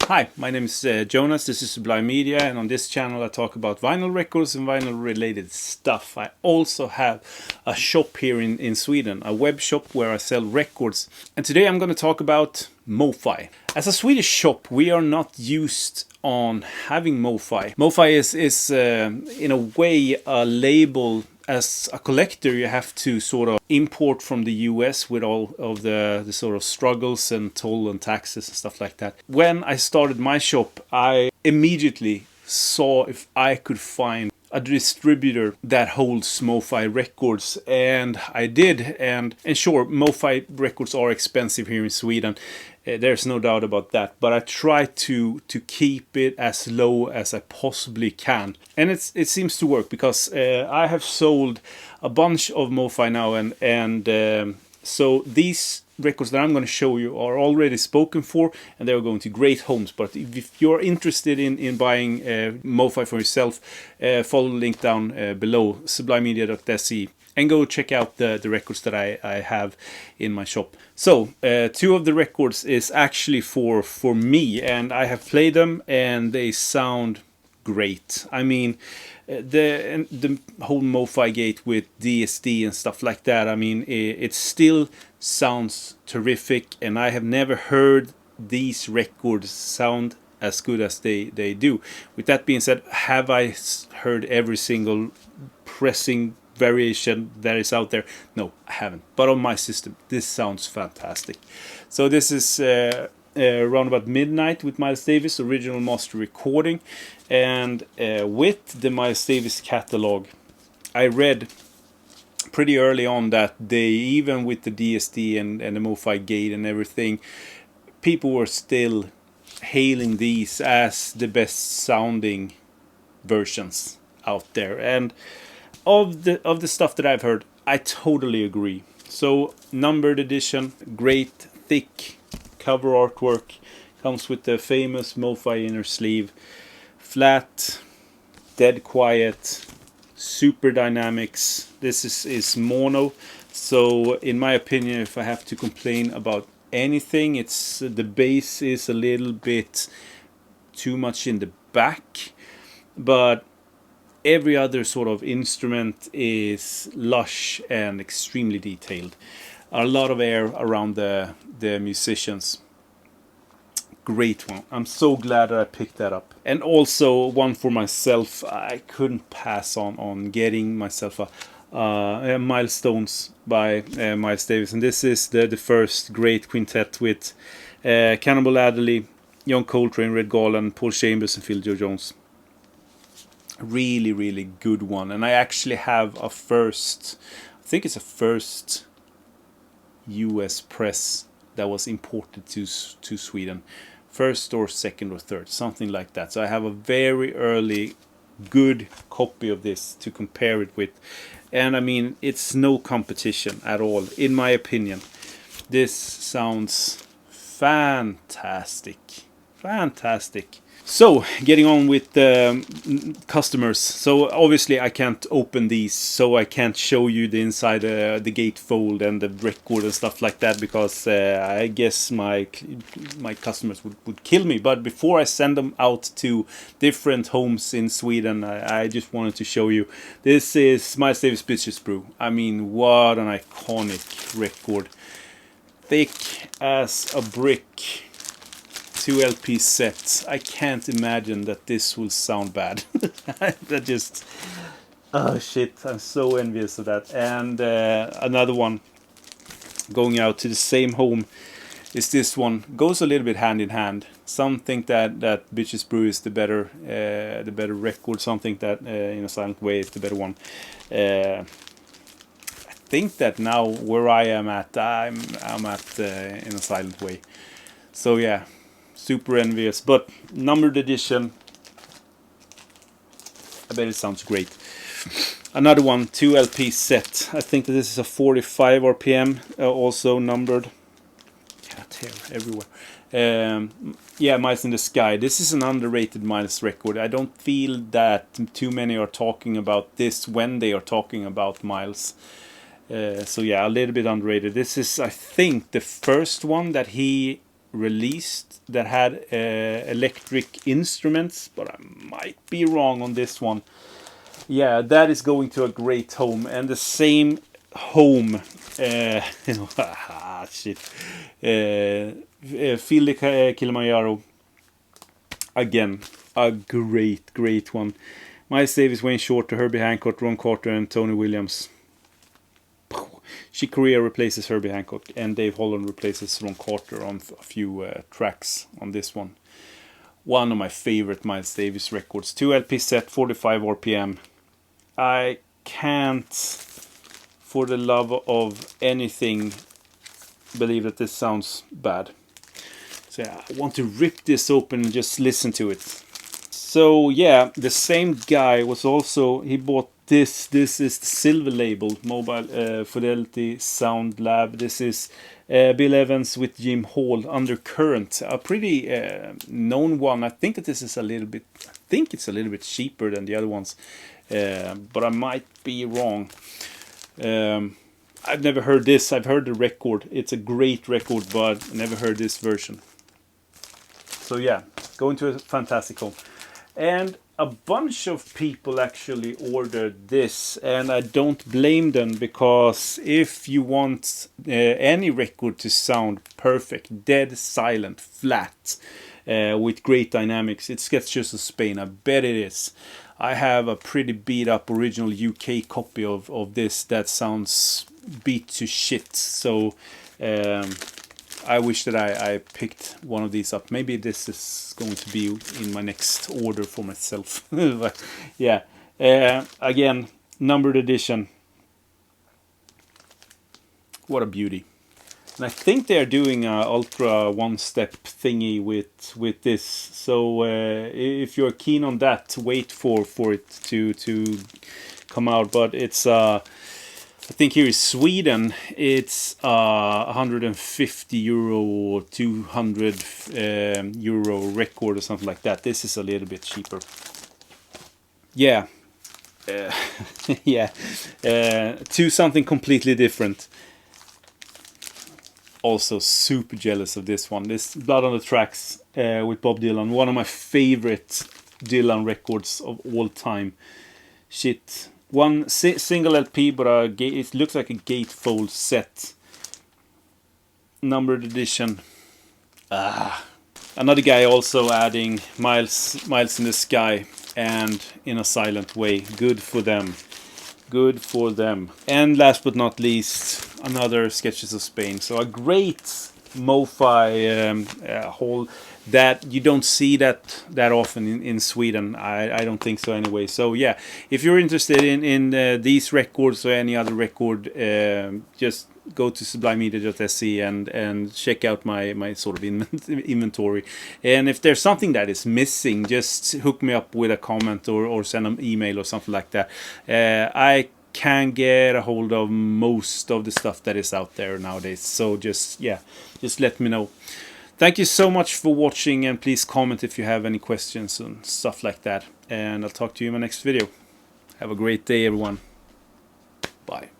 Hi, my name is Jonas, this is Sublime Media, and on this channel I talk about vinyl records and vinyl related stuff. I also have a shop here in Sweden, a web shop where I sell records. And today I'm going to talk about MoFi. As a Swedish shop, we are not used on having MoFi. MoFi is in a way a label. As a collector, you have to sort of import from the US with all of the sort of struggles and toll and taxes and stuff like that. When I started my shop, I immediately saw if I could find a distributor that holds MoFi records, and I did. And sure, MoFi records are expensive here in Sweden. There's no doubt about that, but I try to keep it as low as I possibly can, and it seems to work because I have sold a bunch of MoFi now, and so these records that I'm going to show you are already spoken for, and they're going to great homes. But if you're interested in buying MoFi for yourself, follow the link down below, sublimemedia.se, and go check out the records that I have in my shop. So two of the records is actually for me, and I have played them and they sound great. I mean, the whole MoFi gate with DSD and stuff like that, I mean, it still sounds terrific, and I have never heard these records sound as good as they do. With that being said, have I heard every single pressing variation that is out there? No, I haven't. But on my system, this sounds fantastic. So this is around about midnight with Miles Davis, original master recording, and with the Miles Davis catalog, I read pretty early on that they, even with the DSD and the MoFi gate and everything, people were still hailing these as the best sounding versions out there. And of the stuff that I've heard, I totally agree. So numbered edition, great thick cover artwork, comes with the famous MoFi inner sleeve, flat, dead quiet, super dynamics. This is mono, so in my opinion, if I have to complain about anything, it's the bass is a little bit too much in the back, but every other sort of instrument is lush and extremely detailed. A lot of air around the musicians. Great one. I'm so glad that I picked that up. And also one for myself. I couldn't pass on getting myself a Milestones by Miles Davis. And this is the first great quintet with Cannonball Adderley, John Coltrane, Red Garland, Paul Chambers and Phil Joe Jones. Really, really good one. And I actually have a first, I think it's a first US press that was imported to Sweden. First or second or third, something like that. So I have a very early good copy of this to compare it with. And I mean, it's no competition at all, in my opinion. This sounds fantastic. Fantastic. So, getting on with the customers. So, obviously I can't open these, so I can't show you the inside, the gatefold and the record and stuff like that, because I guess my customers would kill me. But before I send them out to different homes in Sweden, I just wanted to show you. This is Miles Davis Bitches Brew. I mean, what an iconic record. Thick as a brick. 2 LP sets. I can't imagine that this will sound bad. That just, oh shit, I'm so envious of that. And another one going out to the same home is this one. Goes a little bit hand in hand. Some think that Bitches Brew is the better record. Some think that In a Silent Way is the better one. I think that now where I am at, I'm at In a Silent Way. So yeah. Super envious, but numbered edition, I bet it sounds great. Another one, 2 LP set. I think that this is a 45 RPM, also numbered. Cat hair everywhere. Yeah, Miles in the Sky. This is an underrated Miles record. I don't feel that too many are talking about this when they are talking about Miles. So yeah, a little bit underrated. This is, I think, the first one that he released that had electric instruments, but I might be wrong on this one. Yeah, that is going to a great home, and the same home. Shit. Phil Kilimanjaro. Again, a great one. Miles Davis, Wayne Shorter, Herbie Hancock, Ron Carter, and Tony Williams. Chick Corea replaces Herbie Hancock, and Dave Holland replaces Ron Carter on a few tracks on this one. One of my favorite Miles Davis records. 2 LP set, 45 RPM. I can't, for the love of anything, believe that this sounds bad. So yeah, I want to rip this open and just listen to it. So yeah, the same guy was also, he bought this. This is the silver label mobile Fidelity Sound Lab. This is Bill Evans with Jim Hall, Undercurrent, a pretty known one. I think that this is a little bit, I think it's a little bit cheaper than the other ones, but I might be wrong. I've never heard this. I've heard the record. It's a great record, but I never heard this version. So yeah, going to a fantastic home. And a bunch of people actually ordered this, and I don't blame them, because if you want any record to sound perfect, dead silent, flat, with great dynamics, it's Sketches of Spain. I bet it is. I have a pretty beat up original UK copy of this that sounds beat to shit. So I wish that I picked one of these up. Maybe this is going to be in my next order for myself. But yeah, again, numbered edition. What a beauty. And I think they're doing a ultra one-step thingy with this. So if you're keen on that, wait for it to come out. But it's I think here in Sweden it's 150 euro or 200 euro record or something like that. This is a little bit cheaper. Yeah. Yeah. To something completely different. Also super jealous of this one. This Blood on the Tracks with Bob Dylan. One of my favorite Dylan records of all time. Shit. One single LP, but it looks like a gatefold set. Numbered edition. Another guy also adding Miles in the Sky, and In a Silent Way. Good for them. Good for them. And last but not least, another Sketches of Spain. So a great MoFi haul that you don't see that often in Sweden. I don't think so anyway. So yeah, if you're interested in these records or any other record, just go to sublimemedia.se and check out my sort of inventory. And if there's something that is missing, just hook me up with a comment or send an email or something like that. I can get a hold of most of the stuff that is out there nowadays. So just let me know. Thank you so much for watching, and please comment if you have any questions and stuff like that. And I'll talk to you in my next video. Have a great day, everyone. Bye.